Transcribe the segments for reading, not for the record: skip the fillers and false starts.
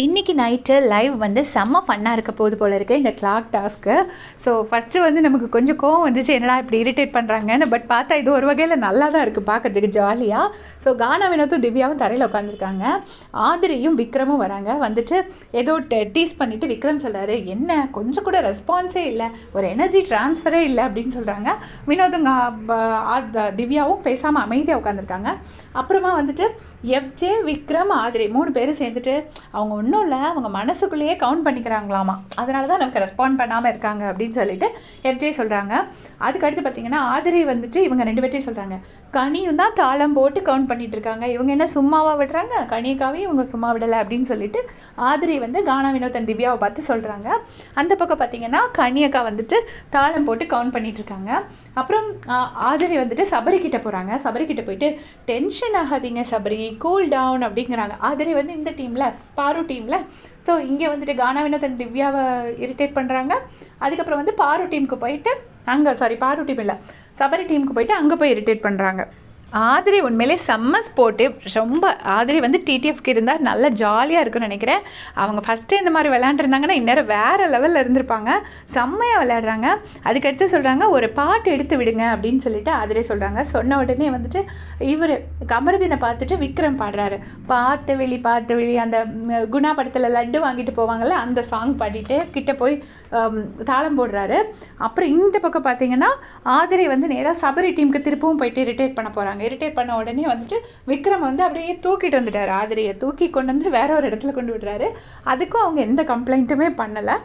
இன்றைக்கி night live வந்து செம்ம ஃபன்னாக இருக்க போது போல் இருக்குது இந்த கிளாக் டாஸ்க்கு. ஸோ ஃபஸ்ட்டு வந்து நமக்கு கொஞ்சம் கோவம் வந்துச்சு, என்னடா இப்படி இரிட்டேட் பண்ணுறாங்கன்னு. பட் பார்த்தா இது ஒரு வகையில் நல்லா தான் இருக்குது பார்க்கறதுக்கு ஜாலியாக. ஸோ கானா வினோத்தும் திவ்யாவும் தரையில் உட்காந்துருக்காங்க. ஆதிரியும் விக்ரமும் வராங்க. வந்துட்டு ஏதோ டீஸ் பண்ணிவிட்டு விக்ரம் சொல்கிறாரு, என்ன கொஞ்சம் கூட ரெஸ்பான்ஸே இல்லை, ஒரு எனர்ஜி ட்ரான்ஸ்ஃபரே இல்லை அப்படின்னு சொல்கிறாங்க. வினோதும் திவ்யாவும் பேசாமல் அமைதியாக உட்காந்துருக்காங்க. அப்புறமா வந்துட்டு எஃப்ஜே, விக்ரம், ஆதிரி 3 பேரும் சேர்ந்துட்டு அவங்க ஒன்றும் இல்லை, அவங்க மனசுக்குள்ளேயே கவுண்ட் பண்ணிக்கிறாங்களாமா, அதனால தான் நமக்கு ரெஸ்பாண்ட் பண்ணாமல் இருக்காங்க அப்படின்னு சொல்லிட்டு எஃப்ஜே சொல்கிறாங்க. அதுக்கடுத்து பார்த்தீங்கன்னா ஆதிரி வந்துட்டு இவங்க 2 பேர்ட்டையும் சொல்கிறாங்க, கனியும் தான் தாளம் போட்டு கவுண்ட் பண்ணிட்டு இருக்காங்க, இவங்க என்ன சும்மாவாக விடுறாங்க, கனியக்காவையும் இவங்க சும்மா விடலை அப்படின்னு சொல்லிட்டு ஆதிரி வந்து கானா வினோத் திவ்யாவை பார்த்து சொல்கிறாங்க. அந்த பக்கம் பார்த்தீங்கன்னா கனியக்கா வந்துட்டு தாளம் போட்டு கவுண்ட் பண்ணிட்டு இருக்காங்க. அப்புறம் ஆதிரி வந்துட்டு சபரிக்கிட்ட போகிறாங்க. சபரிக்கிட்ட போயிட்டு டென்ஷன் ஆகாதீங்க சபரி, கூல் டவுன் அப்படிங்கிறாங்க. ஆதிரி வந்து இந்த டீமில் பாரு டீமில். ஸோ இங்கே வந்துட்டு கானா வினோத் திவ்யாவை இரிட்டேட் பண்ணுறாங்க. அதுக்கப்புறம் வந்து பாரு டீமுக்கு போயிட்டு பாரு டீம் இல்லை, சபரி டீமுக்கு போயிட்டு அங்கே போய் இரிட்டேட் பண்ணுறாங்க. ஆதிரி உண்மையிலே செம்ம ஸ்போர்ட்டு. ரொம்ப ஆதிரி வந்து டிடிஎஃப்க்கு இருந்தால் நல்லா ஜாலியாக இருக்குன்னு நினைக்கிறேன். அவங்க ஃபஸ்ட்டு இந்த மாதிரி விளையாண்டுருந்தாங்கன்னா இந்நேரம் வேறு லெவலில் இருந்திருப்பாங்க. செம்மையாக விளையாடுறாங்க. அதுக்கடுத்து சொல்கிறாங்க, ஒரு பாட்டு எடுத்து விடுங்க அப்படின்னு சொல்லிட்டு ஆதிரி சொல்கிறாங்க. சொன்ன உடனே வந்துட்டு இவர் கமருதீனை பார்த்துட்டு விக்ரம் பாடுறாரு, பாட்டு வெளி அந்த குணா படத்தில் லட்டு வாங்கிட்டு போவாங்கள்ல, அந்த சாங் பாடிட்டு கிட்ட போய் தாளம் போடுறாரு. அப்புறம் இந்த பக்கம் பார்த்தீங்கன்னா ஆதிரி வந்து நேராக சபரி டீமுக்கு திருப்பவும் போயிட்டு இரிட்டேட் பண்ண போகிறாங்க. இரிட்டேட் பண்ண உடனே வந்துட்டு விக்ரம் வந்து அப்படியே தூக்கிட்டு வந்துட்டார். ஆதிரியை தூக்கி கொண்டு வந்து வேற ஒரு இடத்துல கொண்டு விடுறாரு. அதுக்கும் அவங்க எந்த கம்ப்ளைண்ட்டுமே பண்ணலை.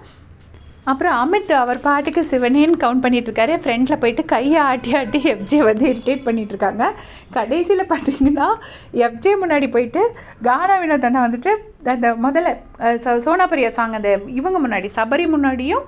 அப்புறம் அமித் அவர் பாட்டுக்கு சிவனேன்னு கவுண்ட் பண்ணிகிட்ருக்காரு. ஃப்ரெண்டில் போயிட்டு கையை ஆட்டி ஆட்டி எஃப்ஜே வந்து இரிட்டேட் பண்ணிகிட்ருக்காங்க. கடைசியில் பார்த்தீங்கன்னா எஃப்ஜே முன்னாடி போயிட்டு கானா வினோத் அண்ணா வந்துட்டு அந்த முதல்ல சோனாபரியா சாங் அந்த இவங்க முன்னாடி சபரி முன்னாடியும்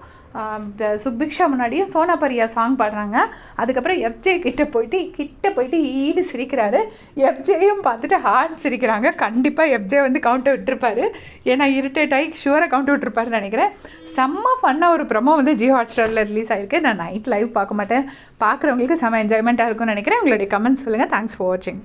சுபிக்ஷா முன்னாடியும் சோனாபரியா சாங் பாடுறாங்க. அதுக்கப்புறம் எஃப்ஜே கிட்ட போயிட்டு ஈடு சிரிக்கிறாரு. எஃப்ஜேயும் பார்த்துட்டு ஹார்ட் சிரிக்கிறாங்க. கண்டிப்பாக எஃப்ஜே வந்து கவுண்டர் விட்டுருப்பாரு, ஏன்னா இரிட்டேட் ஆகி ஷுவராக கவுண்டர் விட்டுருப்பாருன்னு நினைக்கிறேன். செம்ம ஃபன்னாக ஒரு ப்ரமோ வந்து ஜியோ ஹாட்ஸ்டாரில் ரிலீஸ் ஆகிருக்கு. நான் நைட் லைவ் பார்க்க மாட்டேன், பார்க்குறவங்களுக்கு செம்ம என்ஜாய்மெண்ட்டாக இருக்கும்னு நினைக்கிறேன். உங்களுடைய கமெண்ட்ஸ் சொல்லுங்கள். தேங்க்ஸ் ஃபார் வாட்சிங்.